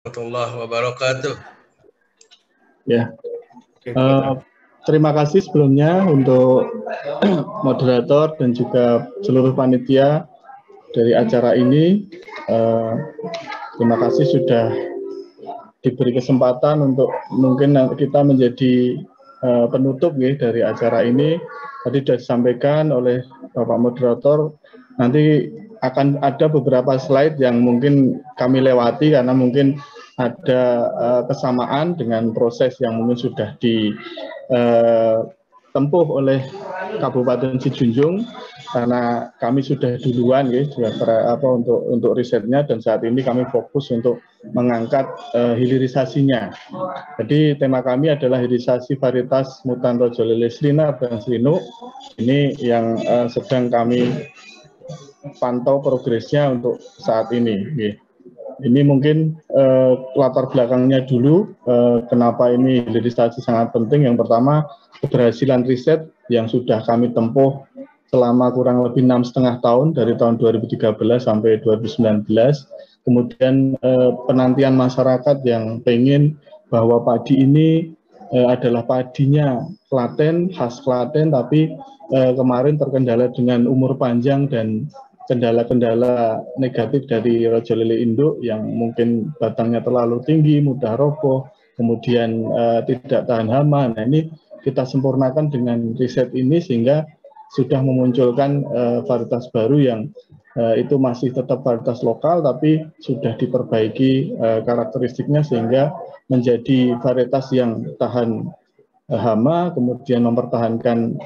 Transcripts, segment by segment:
warahmatullahi wabarakatuh. Ya, terima kasih sebelumnya untuk moderator dan juga seluruh panitia dari acara ini. Terima kasih sudah diberi kesempatan untuk mungkin kita menjadi penutup dari acara ini. Tadi sudah disampaikan oleh Bapak Moderator, nanti akan ada beberapa slide yang mungkin kami lewati karena mungkin ada kesamaan dengan proses yang mungkin sudah ditempuh oleh Kabupaten Sijunjung, karena kami sudah duluan untuk risetnya, dan saat ini kami fokus untuk mengangkat hilirisasinya. Jadi tema kami adalah hilirisasi varietas mutan Rojo Lele Srinar dan Srinuk. Ini yang sedang kami pantau progresnya untuk saat ini. Ini mungkin latar belakangnya dulu, kenapa ini hilirisasi sangat penting. Yang pertama, keberhasilan riset yang sudah kami tempuh selama kurang lebih 6,5 tahun, dari tahun 2013 sampai 2019. Kemudian penantian masyarakat yang pengen bahwa padi ini adalah padinya Klaten, khas Klaten, tapi kemarin terkendala dengan umur panjang dan kendala-kendala negatif dari Rojo Lele induk yang mungkin batangnya terlalu tinggi, mudah roboh, kemudian tidak tahan hama. Nah, ini kita sempurnakan dengan riset ini sehingga sudah memunculkan varietas baru yang itu masih tetap varietas lokal tapi sudah diperbaiki karakteristiknya sehingga menjadi varietas yang tahan hama, kemudian mempertahankan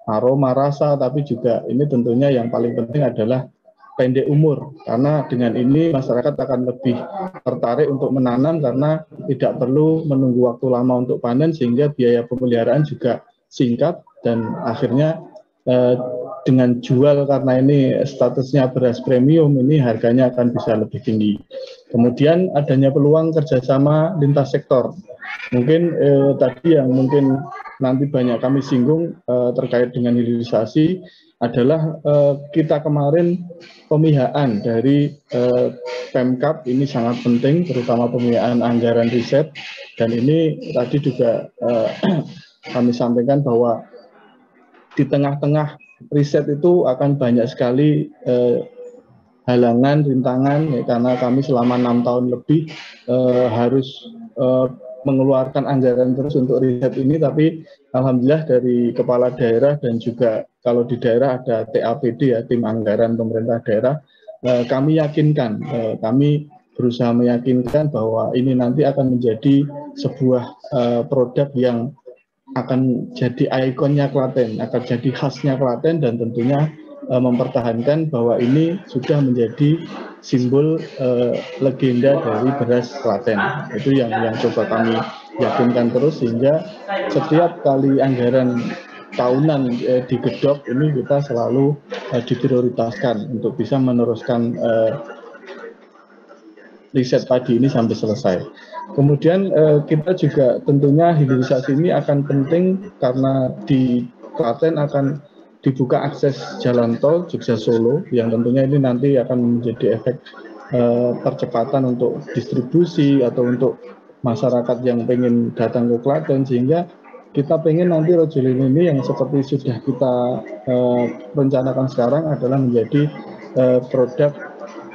aroma, rasa, tapi juga ini tentunya yang paling penting adalah pendek umur, karena dengan ini masyarakat akan lebih tertarik untuk menanam karena tidak perlu menunggu waktu lama untuk panen, sehingga biaya pemeliharaan juga singkat, dan akhirnya dengan jual, karena ini statusnya beras premium, ini harganya akan bisa lebih tinggi. Kemudian adanya peluang kerjasama lintas sektor. Mungkin tadi yang mungkin nanti banyak kami singgung terkait dengan hilirisasi adalah kita kemarin pemihaan dari Pemkab ini sangat penting, terutama pemihaan anggaran riset, dan ini tadi juga kami sampaikan bahwa di tengah-tengah riset itu akan banyak sekali halangan, rintangan, karena kami selama 6 tahun lebih harus mengeluarkan anggaran terus untuk riset ini, tapi alhamdulillah dari kepala daerah dan juga kalau di daerah ada TAPD ya, tim anggaran pemerintah daerah, kami yakinkan, kami berusaha meyakinkan bahwa ini nanti akan menjadi sebuah produk yang akan jadi ikonnya Klaten, akan jadi khasnya Klaten, dan tentunya mempertahankan bahwa ini sudah menjadi simbol legenda dari beras Klaten. Itu yang coba kami yakinkan terus, sehingga setiap kali anggaran tahunan digedok ini kita selalu diprioritaskan untuk bisa meneruskan riset padi ini sampai selesai. Kemudian kita juga tentunya hilirisasi ini akan penting karena di Klaten akan dibuka akses jalan tol Jogja Solo, yang tentunya ini nanti akan menjadi efek percepatan untuk distribusi atau untuk masyarakat yang pengen datang ke Klaten, sehingga kita pengen nanti Rojo Lele ini yang seperti sudah kita rencanakan sekarang adalah menjadi produk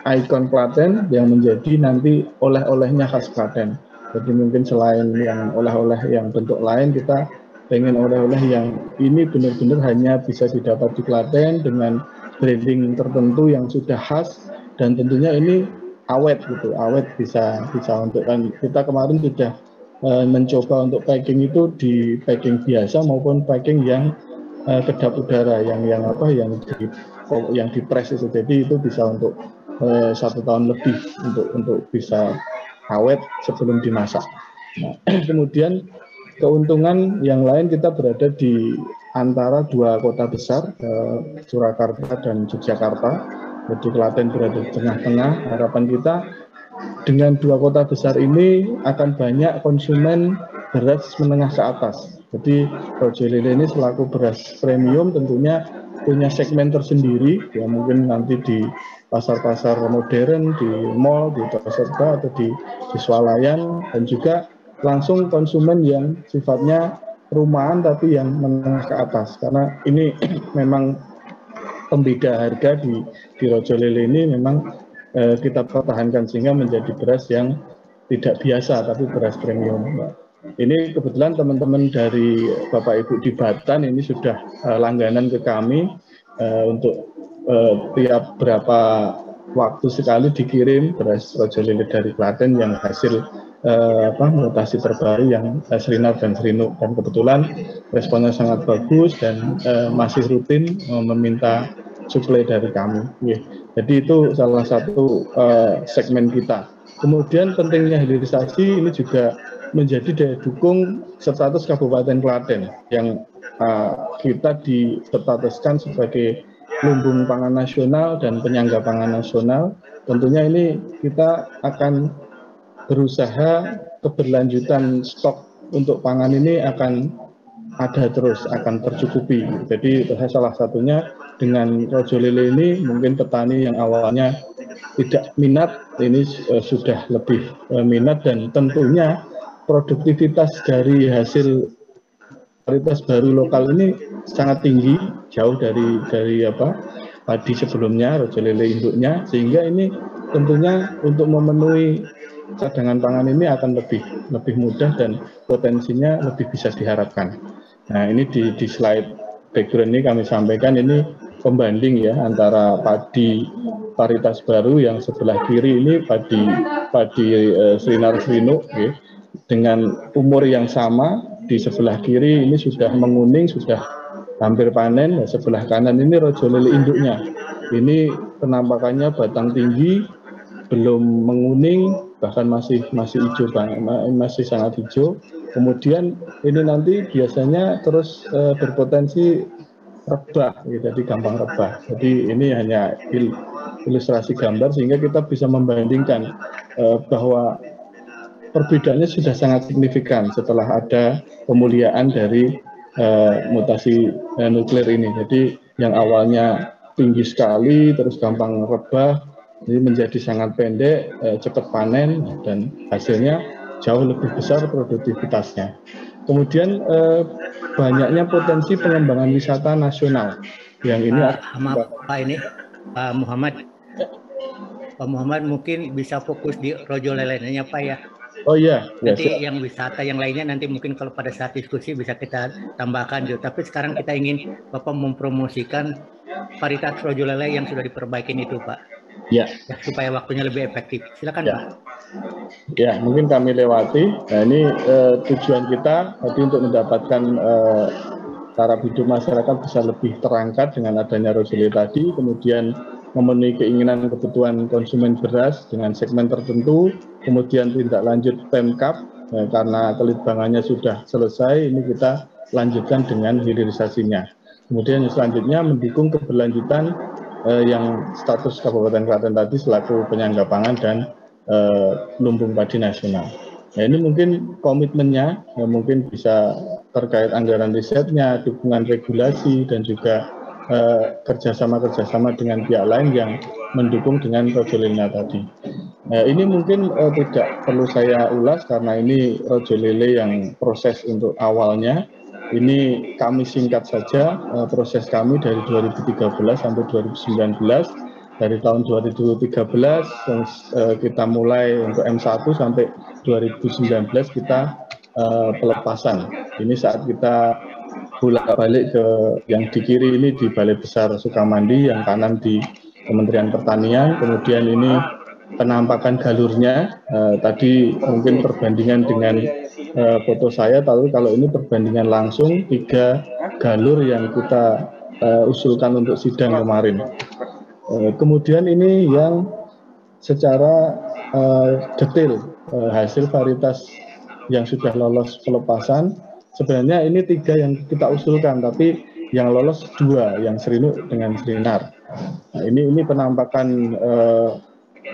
ikon Klaten yang menjadi nanti oleh-olehnya khas Klaten. Jadi mungkin selain yang oleh-oleh yang bentuk lain, kita pengen oleh-oleh yang ini benar-benar hanya bisa didapat di Klaten dengan branding tertentu yang sudah khas, dan tentunya ini awet gitu, awet bisa untuk, kan kita kemarin sudah mencoba untuk packing itu di packing biasa maupun packing yang kedap udara yang di press itu, jadi itu bisa untuk 1 tahun lebih untuk bisa awet sebelum dimasak. Nah, kemudian keuntungan yang lain, kita berada di antara 2 kota besar, Surakarta dan Yogyakarta. Jadi Klaten berada di tengah-tengah. Harapan kita dengan 2 kota besar ini akan banyak konsumen beras menengah ke atas. Jadi Rojo Lele ini selaku beras premium tentunya punya segmen tersendiri, ya mungkin nanti di pasar-pasar modern, di mall, di Toserba atau di swalayan, dan juga langsung konsumen yang sifatnya rumahan tapi yang menengah ke atas, karena ini memang pembeda harga di Rojo Lele ini memang kita pertahankan sehingga menjadi beras yang tidak biasa tapi beras premium. Ini kebetulan teman-teman dari Bapak Ibu di Batan ini sudah langganan ke kami untuk tiap berapa waktu sekali dikirim beras Rojo Lele dari Klaten yang hasil mutasi terbaru yang Srinar dan Srinuk, dan kebetulan responnya sangat bagus dan masih rutin meminta suplai dari kami. Jadi itu salah satu segmen kita. Kemudian pentingnya hilirisasi ini juga menjadi daya dukung status Kabupaten Klaten yang kita distatuskan sebagai lumbung pangan nasional dan penyangga pangan nasional. Tentunya ini kita akan berusaha keberlanjutan stok untuk pangan ini akan ada terus, akan tercukupi. Jadi salah satunya dengan Rojo Lele ini mungkin petani yang awalnya tidak minat ini sudah lebih minat, dan tentunya produktivitas dari hasil varietas baru lokal ini sangat tinggi, jauh dari padi sebelumnya, Rojo Lele induknya, sehingga ini tentunya untuk memenuhi cadangan pangan ini akan lebih mudah dan potensinya lebih bisa diharapkan. Nah, ini di slide background ini kami sampaikan ini pembanding ya antara padi varietas baru yang sebelah kiri ini padi Srinar Srinuk ya, dengan umur yang sama. Di sebelah kiri ini sudah menguning, sudah hampir panen. Sebelah kanan ini Rojo Lele induknya. Ini penampakannya batang tinggi, belum menguning, bahkan masih hijau, masih sangat hijau. Kemudian ini nanti biasanya terus berpotensi rebah, jadi gampang rebah. Jadi ini hanya ilustrasi gambar sehingga kita bisa membandingkan bahwa perbedaannya sudah sangat signifikan setelah ada pemuliaan dari mutasi nuklir ini. Jadi yang awalnya tinggi sekali, terus gampang rebah, ini menjadi sangat pendek, cepat panen, dan hasilnya jauh lebih besar produktivitasnya. Kemudian banyaknya potensi pengembangan wisata nasional yang ini Pak Muhammad. Pak Muhammad mungkin bisa fokus di Rojo Lele-nya Pak ya. Oh iya. Nanti yang wisata yang lainnya nanti mungkin kalau pada saat diskusi bisa kita tambahkan juga. Tapi sekarang kita ingin Bapak mempromosikan varietas Rojo Lele yang sudah diperbaikin itu Pak. Ya. Supaya waktunya lebih efektif. Silakan ya. Pak. Ya, mungkin kami lewati. Nah, ini tujuan kita tadi untuk mendapatkan cara hidup masyarakat bisa lebih terangkat dengan adanya Rojo Lele tadi, kemudian memenuhi keinginan kebutuhan konsumen beras dengan segmen tertentu, kemudian tindak lanjut Pemkap karena kelitbangannya sudah selesai, ini kita lanjutkan dengan hilirisasinya. Kemudian selanjutnya mendukung keberlanjutan yang status Kabupaten Klaten tadi selaku penyangga pangan dan lumbung padi nasional. Nah, ini mungkin komitmennya, mungkin bisa terkait anggaran risetnya, dukungan regulasi, dan juga kerjasama dengan pihak lain yang mendukung dengan Rojo Lele tadi. Ini mungkin tidak perlu saya ulas karena ini Rojo Lele yang proses untuk awalnya. Ini kami singkat saja proses kami dari 2013 sampai 2019. Dari tahun 2013 kita mulai untuk M1 sampai 2019 kita pelepasan. Ini saat kita bolak-balik ke yang di kiri ini di Balai Besar Sukamandi, yang kanan di Kementerian Pertanian. Kemudian ini penampakan galurnya. Tadi mungkin perbandingan dengan foto saya, tapi kalau ini perbandingan langsung 3 galur yang kita usulkan untuk sidang kemarin. Kemudian ini yang secara detail hasil varietas yang sudah lolos pelepasan. Sebenarnya ini 3 yang kita usulkan, tapi yang lolos 2, yang Srinuk dengan Srinar. Nah, ini penampakan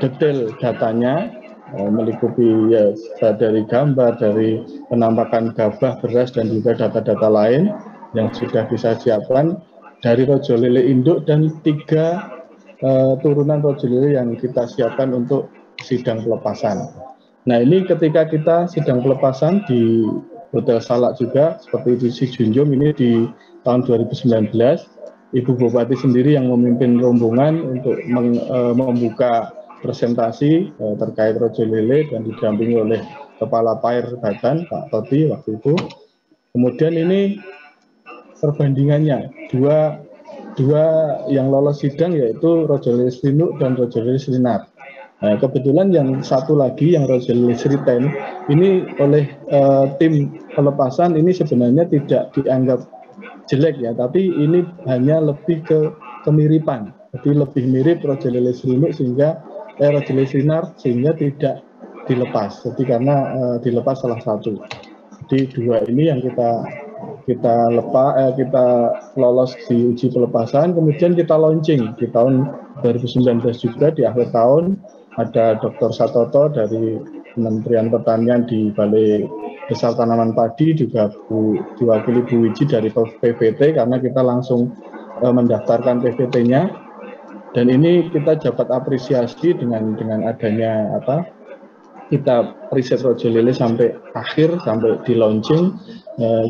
detail datanya, melingkupi ya, dari gambar, dari penampakan gabah, beras, dan juga data-data lain yang sudah bisa siapkan dari Rojo Lele induk dan 3 turunan rojo lele yang kita siapkan untuk sidang pelepasan. Nah ini ketika kita sidang pelepasan di Hotel Salak juga seperti itu si Junjung ini di tahun 2019, Ibu Bupati sendiri yang memimpin rombongan untuk membuka presentasi terkait rojo lele dan didampingi oleh Kepala Pair Batan Pak Toti waktu itu. Kemudian ini perbandingannya dua yang lolos sidang yaitu rojo lele Srinuk dan rojo lele Srinar. Nah, kebetulan yang satu lagi yang rojo lele Sriten ini oleh tim pelepasan ini sebenarnya tidak dianggap jelek ya, tapi ini hanya lebih ke kemiripan, jadi lebih mirip rojo lele Srinuk sehingga rojo lele Srinar sehingga tidak dilepas. Jadi karena dilepas salah satu. Jadi dua ini yang kita lolos di uji pelepasan, kemudian kita launching di tahun 2019 juga di akhir tahun. Ada Dr. Satoto dari Kementerian Pertanian di Balai Besar Tanaman Padi, juga diwakili Bu Wiji dari PVT karena kita langsung mendaftarkan PVT-nya. Dan ini kita dapat apresiasi dengan adanya kita riset rojo lele sampai akhir, sampai di launching.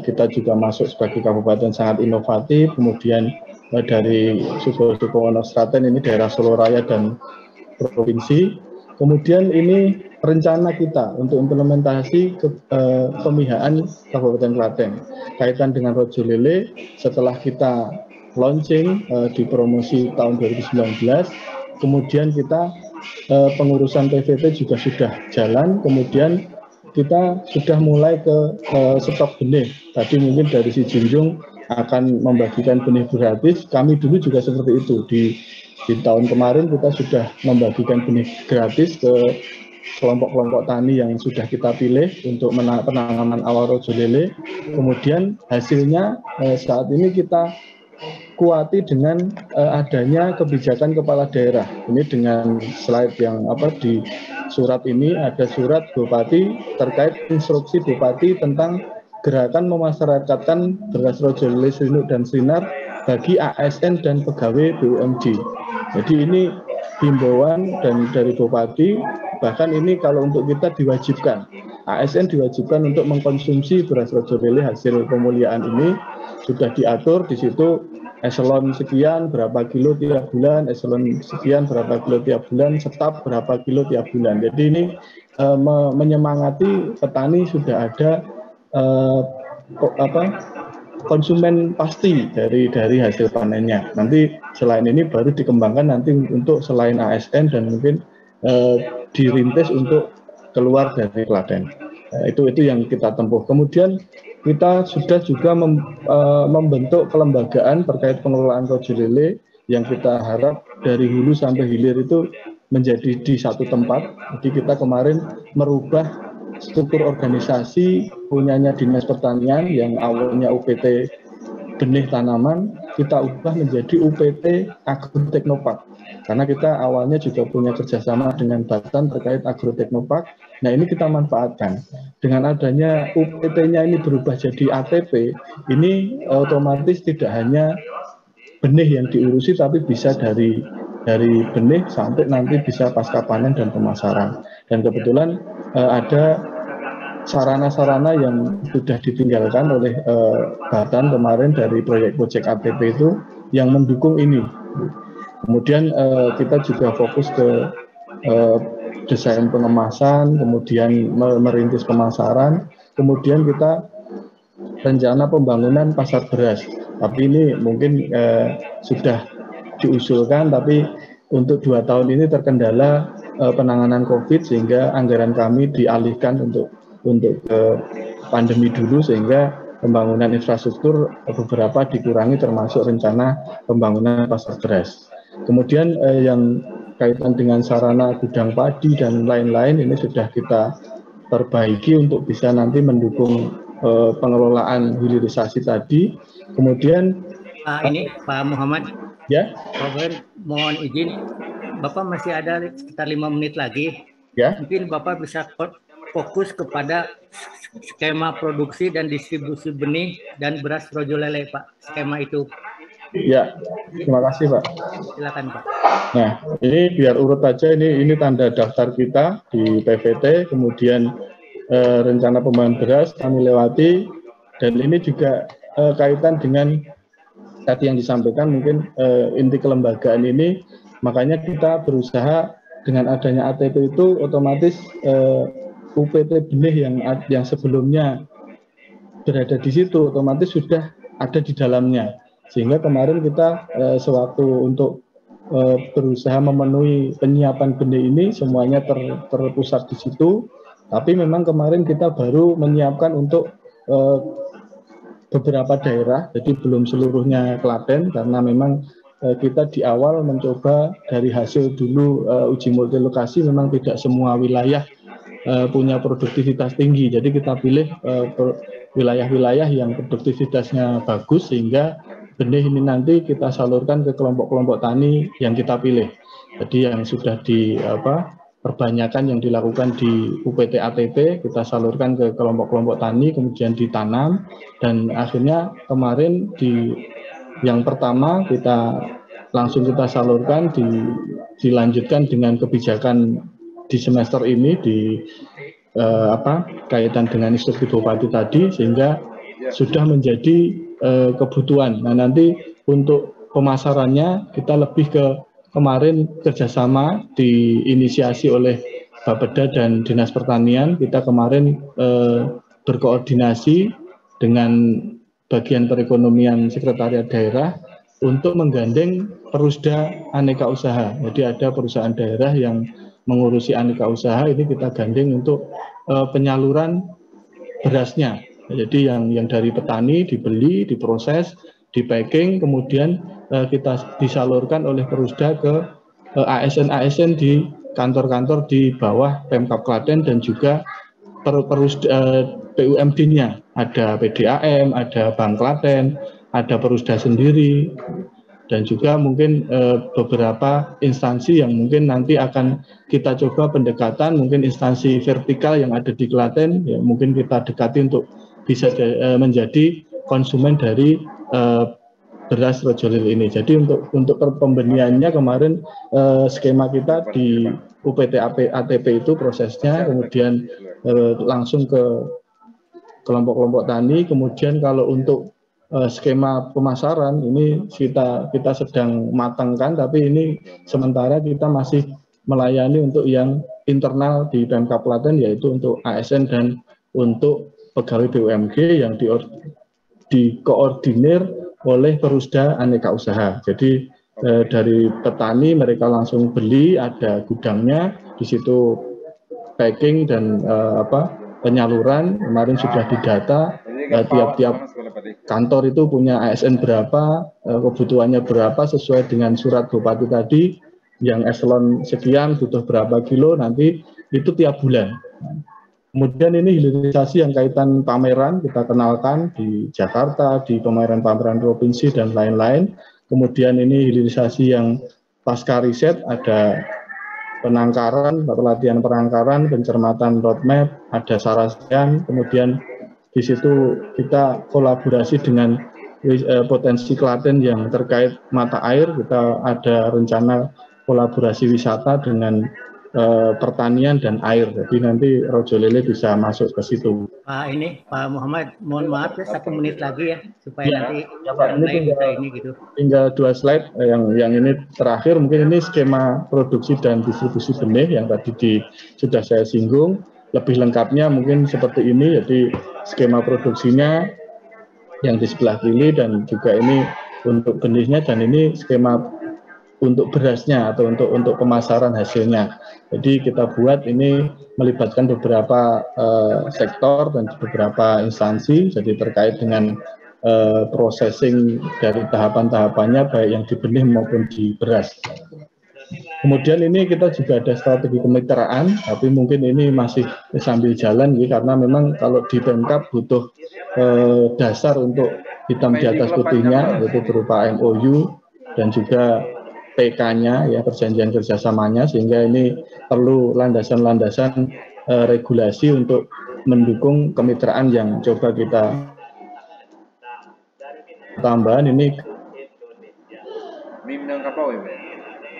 Kita juga masuk sebagai kabupaten sangat inovatif. Kemudian dari Suko Wonostraten ini daerah Solo Raya dan provinsi. Kemudian ini rencana kita untuk implementasi pemihaan Kabupaten Klaten kaitan dengan rojo lele. Setelah kita launching di promosi tahun 2019, kemudian kita pengurusan PVT juga sudah jalan, kemudian kita sudah mulai ke stok benih. Tadi mungkin dari si Junjung akan membagikan benih gratis, kami dulu juga seperti itu. Di tahun kemarin kita sudah membagikan benih gratis ke kelompok-kelompok tani yang sudah kita pilih untuk penanaman awal rojo lele. Kemudian hasilnya saat ini kita kuati dengan adanya kebijakan kepala daerah. Ini dengan slide yang di surat ini ada surat Bupati terkait instruksi Bupati tentang gerakan memasyarakatkan beras rojo lele Srinuk dan Srinar bagi ASN dan pegawai BUMD. Jadi ini himbauan dan dari Bupati, bahkan ini kalau untuk kita diwajibkan, ASN diwajibkan untuk mengkonsumsi beras rojo lele hasil pemuliaan ini sudah diatur di situ eselon sekian berapa kilo tiap bulan, eselon sekian berapa kilo tiap bulan, staf berapa kilo tiap bulan. Jadi ini menyemangati petani sudah ada konsumen pasti dari hasil panennya. Nanti selain ini baru dikembangkan nanti untuk selain ASN dan mungkin dirintis untuk keluar dari Klaten. Itu yang kita tempuh. Kemudian kita sudah juga membentuk kelembagaan terkait pengelolaan rojo lele yang kita harap dari hulu sampai hilir itu menjadi di satu tempat. Jadi kita kemarin merubah struktur organisasi punyanya Dinas Pertanian yang awalnya UPT benih tanaman, kita ubah menjadi UPT Agroteknopark. Karena kita awalnya juga punya kerjasama dengan Batan terkait Agroteknopark. Nah ini kita manfaatkan. Dengan adanya UPT-nya ini berubah jadi ATP, ini otomatis tidak hanya benih yang diurusi, tapi bisa dari benih sampai nanti bisa pasca panen dan pemasaran. Dan kebetulan ada sarana-sarana yang sudah ditinggalkan oleh Batan kemarin dari proyek ATP itu yang mendukung ini. Kemudian kita juga fokus ke desain pengemasan, kemudian merintis pemasaran, kemudian kita rencana pembangunan pasar beras. Tapi ini mungkin sudah diusulkan, tapi untuk 2 tahun ini terkendala penanganan COVID sehingga anggaran kami dialihkan untuk pandemi dulu, sehingga pembangunan infrastruktur beberapa dikurangi termasuk rencana pembangunan pasar beras. Kemudian yang kaitan dengan sarana gudang padi dan lain-lain ini sudah kita perbaiki untuk bisa nanti mendukung pengelolaan hilirisasi tadi. Kemudian Pak Muhammad, ya, mohon izin, Bapak masih ada sekitar 5 menit lagi. Ya. Mungkin Bapak bisa fokus kepada skema produksi dan distribusi benih dan beras rojo lele, Pak. Skema itu. Ya, terima kasih Pak. Silakan Pak. Nah, ini biar urut aja, ini tanda daftar kita di PVT, kemudian rencana pembangunan beras kami lewati, dan ini juga kaitan dengan tadi yang disampaikan mungkin inti kelembagaan ini, makanya kita berusaha dengan adanya ATP itu otomatis UPT benih yang sebelumnya berada di situ otomatis sudah ada di dalamnya, sehingga kemarin kita sewaktu untuk berusaha memenuhi penyiapan benih ini semuanya terpusat di situ, tapi memang kemarin kita baru menyiapkan untuk beberapa daerah, jadi belum seluruhnya Klaten, karena memang kita di awal mencoba dari hasil dulu uji multilokasi, memang tidak semua wilayah punya produktivitas tinggi, jadi kita pilih wilayah-wilayah yang produktivitasnya bagus, sehingga benih ini nanti kita salurkan ke kelompok-kelompok tani yang kita pilih. Jadi yang sudah perbanyakan yang dilakukan di UPT ATP kita salurkan ke kelompok-kelompok tani, kemudian ditanam, dan akhirnya kemarin yang pertama kita langsung kita salurkan, dilanjutkan dengan kebijakan di semester ini kaitan dengan instruksi Bupati tadi, sehingga sudah menjadi kebutuhan. Nah, nanti untuk pemasarannya kita lebih ke kemarin kerjasama diinisiasi oleh Bapeda dan Dinas Pertanian. Kita kemarin berkoordinasi dengan bagian perekonomian Sekretariat Daerah untuk menggandeng Perusda Aneka Usaha. Jadi ada perusahaan daerah yang mengurusi aneka usaha, ini kita gandeng untuk penyaluran berasnya. Jadi yang dari petani dibeli, diproses, di-packing, kemudian kita disalurkan oleh Perusda ke ASN-ASN di kantor-kantor di bawah Pemkab Klaten dan juga BUMD-nya. Ada PDAM, ada Bank Klaten, ada Perusda sendiri, dan juga mungkin beberapa instansi yang mungkin nanti akan kita coba pendekatan, mungkin instansi vertikal yang ada di Klaten, ya mungkin kita dekati untuk bisa menjadi konsumen dari beras Rojolil ini. Jadi untuk pembeniannya kemarin skema kita di UPT ATP itu prosesnya, kemudian langsung ke kelompok-kelompok tani, kemudian kalau untuk skema pemasaran ini kita sedang matangkan, tapi ini sementara kita masih melayani untuk yang internal di Pemkab Klaten, yaitu untuk ASN dan untuk pegawai BUMG yang dikoordinir oleh Perusda Aneka Usaha. Jadi dari petani mereka langsung beli, ada gudangnya di situ, packing dan penyaluran kemarin sudah didata. Tiap-tiap kantor itu punya ASN berapa, kebutuhannya berapa sesuai dengan surat Bupati tadi, yang eselon sekian butuh berapa kilo, nanti itu tiap bulan. Kemudian ini hilirisasi yang kaitan pameran kita kenalkan di Jakarta, di pameran-pameran provinsi dan lain-lain. Kemudian ini hilirisasi yang pasca riset, ada penangkaran, pelatihan penangkaran, pencermatan roadmap, ada sarasian, kemudian di situ kita kolaborasi dengan potensi Klaten yang terkait mata air, kita ada rencana kolaborasi wisata dengan pertanian dan air, jadi nanti Rojolele bisa masuk ke situ. Pak Muhammad, mohon maaf ya 1 menit lagi ya, supaya nanti Pak, ini gitu. Tinggal 2 slide, yang ini terakhir, mungkin ini skema produksi dan distribusi benih yang tadi sudah saya singgung. Lebih lengkapnya mungkin seperti ini, jadi skema produksinya yang di sebelah kiri, dan juga ini untuk benihnya, dan ini skema untuk berasnya atau untuk pemasaran hasilnya. Jadi kita buat ini melibatkan beberapa sektor dan beberapa instansi, jadi terkait dengan processing dari tahapan-tahapannya, baik yang di benih maupun di beras. Kemudian ini kita juga ada strategi kemitraan, tapi mungkin ini masih sambil jalan, ya, karena memang kalau di Pemkab butuh dasar untuk hitam di atas putihnya, yaitu berupa MOU dan juga PK-nya, ya, perjanjian kerjasamanya, sehingga ini perlu landasan-landasan regulasi untuk mendukung kemitraan yang coba kita tambahan. Ini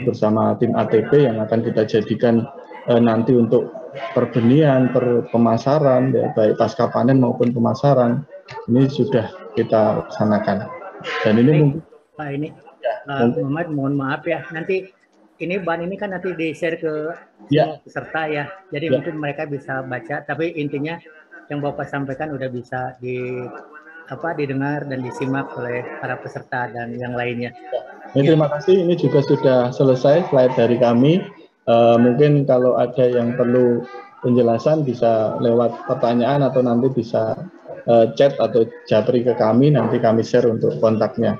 bersama tim ATP yang akan kita jadikan nanti untuk perbenihan, pemasaran, ya, baik pasca panen maupun pemasaran, ini sudah kita laksanakan. Dan ini mungkin Pak, ini Muhammad, mohon maaf ya, nanti ini bahan ini kan nanti di-share ke semua peserta ya, jadi mungkin mereka bisa baca, tapi intinya yang Bapak sampaikan udah bisa didengar dan disimak oleh para peserta dan yang lainnya. Terima kasih, ini juga sudah selesai slide dari kami. Mungkin kalau ada yang perlu penjelasan bisa lewat pertanyaan atau nanti bisa chat atau japri ke kami, nanti kami share untuk kontaknya.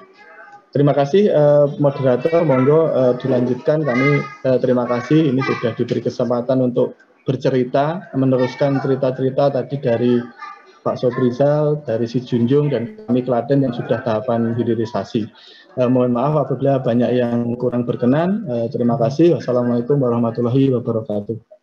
Terima kasih moderator, monggo dilanjutkan. Kami terima kasih, ini sudah diberi kesempatan untuk bercerita, meneruskan cerita-cerita tadi dari Pak Sobrizal, dari Si Junjung, dan kami Klaten yang sudah tahapan hilirisasi. Mohon maaf apabila banyak yang kurang berkenan. Terima kasih. Wassalamualaikum warahmatullahi wabarakatuh.